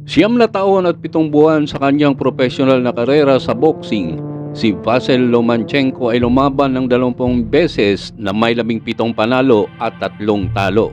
Siyam na taon at 7 buwan sa kanyang profesional na karera sa boxing, si Vasyl Lomachenko ay lumaban ng 20 beses na may 17 panalo at 3 talo.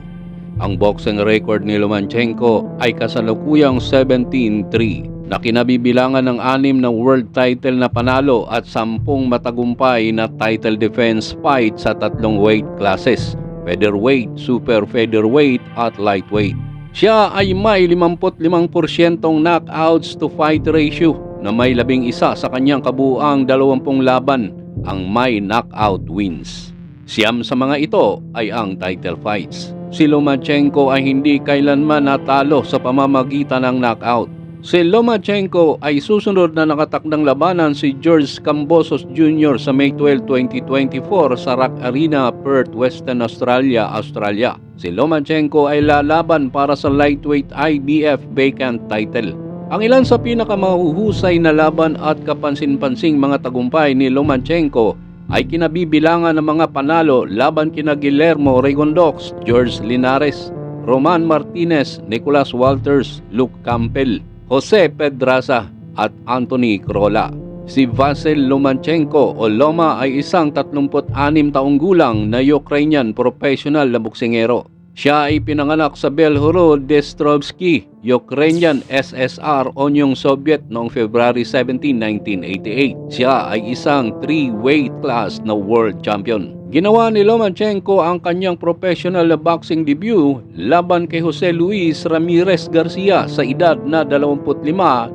Ang boxing record ni Lomachenko ay kasalukuyang 17-3 na kinabibilangan ng 6 na world title na panalo at 10 matagumpay na title defense fight sa 3 weight classes: featherweight, super featherweight at lightweight. Siya ay may 55% knockouts to fight ratio na may 11 sa kanyang kabuuang 20 laban ang may knockout wins. Siyam sa mga ito ay ang title fights. Si Lomachenko ay hindi kailanman natalo sa pamamagitan ng knockout. Si Lomachenko ay susunod na nakatakdang labanan si George Kambosos Jr. sa May 12, 2024 sa Rock Arena, Perth, Western Australia, Australia. Si Lomachenko ay lalaban para sa lightweight IBF vacant title. Ang ilan sa pinakamahuhusay na laban at kapansin-pansing mga tagumpay ni Lomachenko ay kinabibilangan ng mga panalo laban kina Guillermo Rigondeaux, George Linares, Roman Martinez, Nicholas Walters, Luke Campbell, Jose Pedraza at Anthony Crolla. Si Vasyl Lomachenko o Loma ay isang 36 taong gulang na Ukrainian professional na boksingero. Siya ay pinanganak sa Belhorod-Dnestrovsky, Ukrainian SSR o Unyong Soviet noong February 17, 1988. Siya ay isang 3-weight class na world champion. Ginawa ni Lomachenko ang kanyang professional na boxing debut laban kay Jose Luis Ramirez Garcia sa edad na 25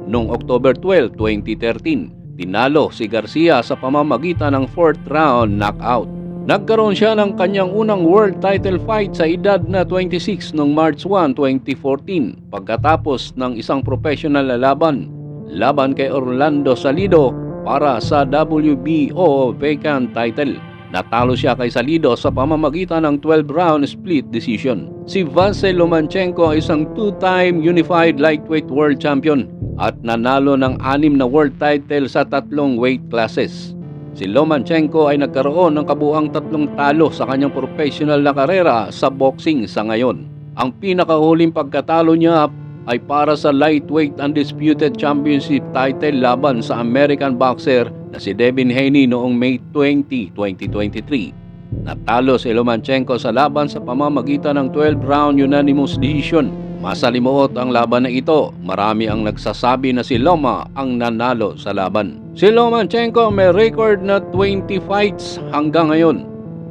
noong October 12, 2013. Tinalo si Garcia sa pamamagitan ng 4th round knockout. Nagkaroon siya ng kanyang unang world title fight sa edad na 26 noong March 1, 2014 pagkatapos ng isang professional na laban kay Orlando Salido para sa WBO vacant title. Natalo siya kay Salido sa pamamagitan ng 12-round split decision. Si Vasyl Lomachenko ay isang 2-time unified lightweight world champion at nanalo ng 6 na world title sa 3 weight classes. Si Lomachenko ay nagkaroon ng kabuuang 3 talo sa kanyang professional na karera sa boxing sa ngayon. Ang pinakahuling pagkatalo niya ay para sa lightweight undisputed championship title laban sa American boxer na si Devin Haney noong May 20, 2023. Natalo si Lomachenko sa laban sa pamamagitan ng 12-round unanimous decision. Masalimuot ang laban na ito. Marami ang nagsasabi na si Loma ang nanalo sa laban. Si Lomachenko may record na 20 fights hanggang ngayon,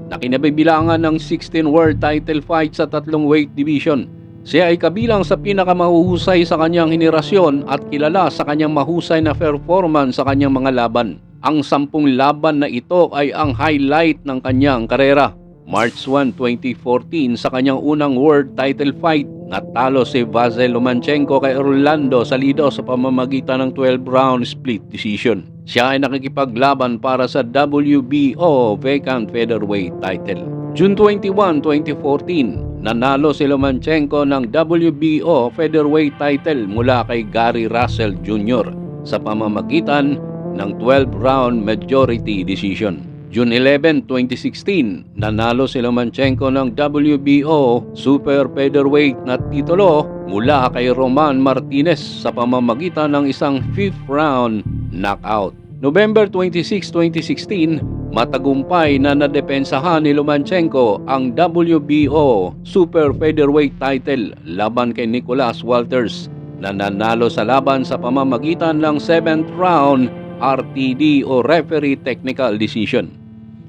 na kinabibilangan ng 16 world title fights sa 3 weight division. Siya ay kabilang sa pinakamahuhusay sa kanyang henerasyon at kilala sa kanyang mahusay na performance sa kanyang mga laban. Ang 10 laban na ito ay ang highlight ng kanyang karera. March 1, 2014 sa kanyang unang world title fight, natalo si Vasyl Lomachenko kay Orlando Salido sa pamamagitan ng 12-round split decision. Siya ay nakikipaglaban para sa WBO vacant featherweight title. June 21, 2014, nanalo si Lomachenko ng WBO featherweight title mula kay Gary Russell Jr. sa pamamagitan ng 12-round majority decision. June 11, 2016, nanalo si Lomachenko ng WBO super featherweight na titulo mula kay Roman Martinez sa pamamagitan ng isang 5th round knockout. November 26, 2016, matagumpay na nadepensahan ni Lomachenko ang WBO super featherweight title laban kay Nicholas Walters na nanalo sa laban sa pamamagitan ng 7th round RTD o referee technical decision.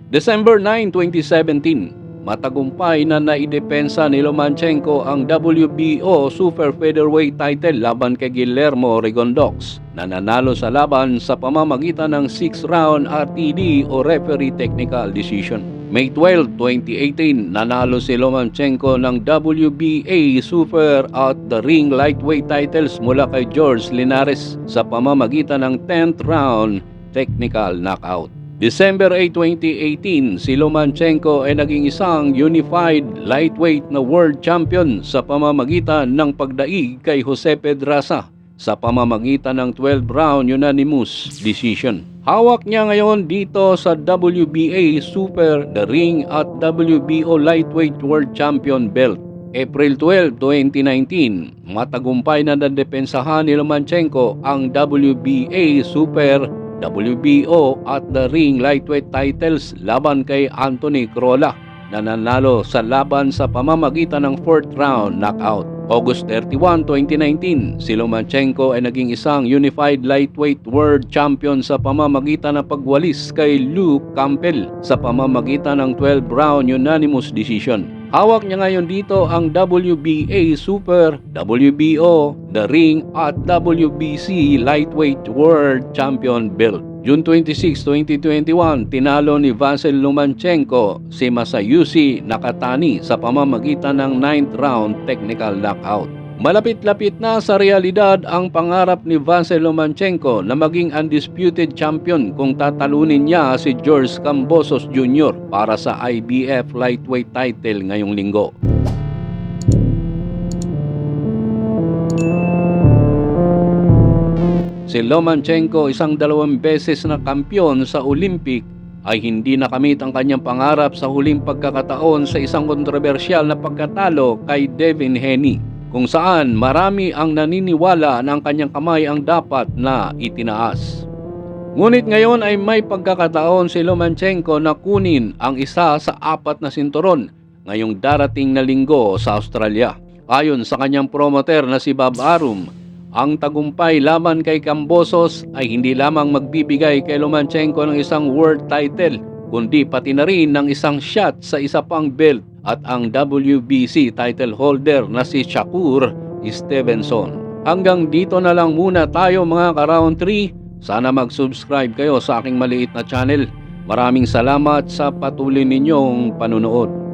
December 9, 2017, matagumpay na naidepensa ni Lomachenko ang WBO super featherweight title laban kay Guillermo Rigondeaux na nanalo sa laban sa pamamagitan ng 6th round RTD o referee technical decision. May 12, 2018, nanalo si Lomachenko ng WBA super at the ring lightweight titles mula kay George Linares sa pamamagitan ng 10th round technical knockout. December 8, 2018, si Lomachenko ay naging isang unified lightweight na world champion sa pamamagitan ng pagdaig kay Jose Pedraza sa pamamagitan ng 12-round unanimous decision. Hawak niya ngayon dito sa WBA Super, The Ring at WBO Lightweight World Champion belt. April 12, 2019, matagumpay na nadepensahan ni Lomachenko ang WBA Super, WBO at The Ring Lightweight titles laban kay Anthony Crolla na nanalo sa laban sa pamamagitan ng 4th round knockout. August 31, 2019, si Lomachenko ay naging isang Unified Lightweight World Champion sa pamamagitan ng pagwalis kay Luke Campbell sa pamamagitan ng 12-round unanimous decision. Hawak niya ngayon dito ang WBA Super, WBO, The Ring at WBC Lightweight World Champion belt. June 26, 2021, tinalo ni Vasyl Lomachenko si Masayusi Nakatani sa pamamagitan ng 9th round technical knockout. Malapit-lapit na sa realidad ang pangarap ni Vasyl Lomachenko na maging undisputed champion kung tatalunin niya si George Kambosos Jr. para sa IBF lightweight title ngayong linggo. Si Lomachenko, isang 2 beses na kampiyon sa Olympic, ay hindi nakamit ang kanyang pangarap sa huling pagkakataon sa isang kontrobersyal na pagkatalo kay Devin Haney, kung saan marami ang naniniwala na ang kanyang kamay ang dapat na itinaas. Ngunit ngayon ay may pagkakataon si Lomachenko na kunin ang isa sa 4 na sinturon ngayong darating na linggo sa Australia. Ayon sa kanyang promoter na si Bob Arum, ang tagumpay laban kay Kambosos ay hindi lamang magbibigay kay Lomachenko ng isang world title, kundi pati na rin ng isang shot sa isa pang belt at ang WBC title holder na si Shakur Stevenson. Hanggang dito na lang muna tayo mga ka-round 3. Sana mag-subscribe kayo sa aking maliit na channel. Maraming salamat sa patuloy ninyong panunood.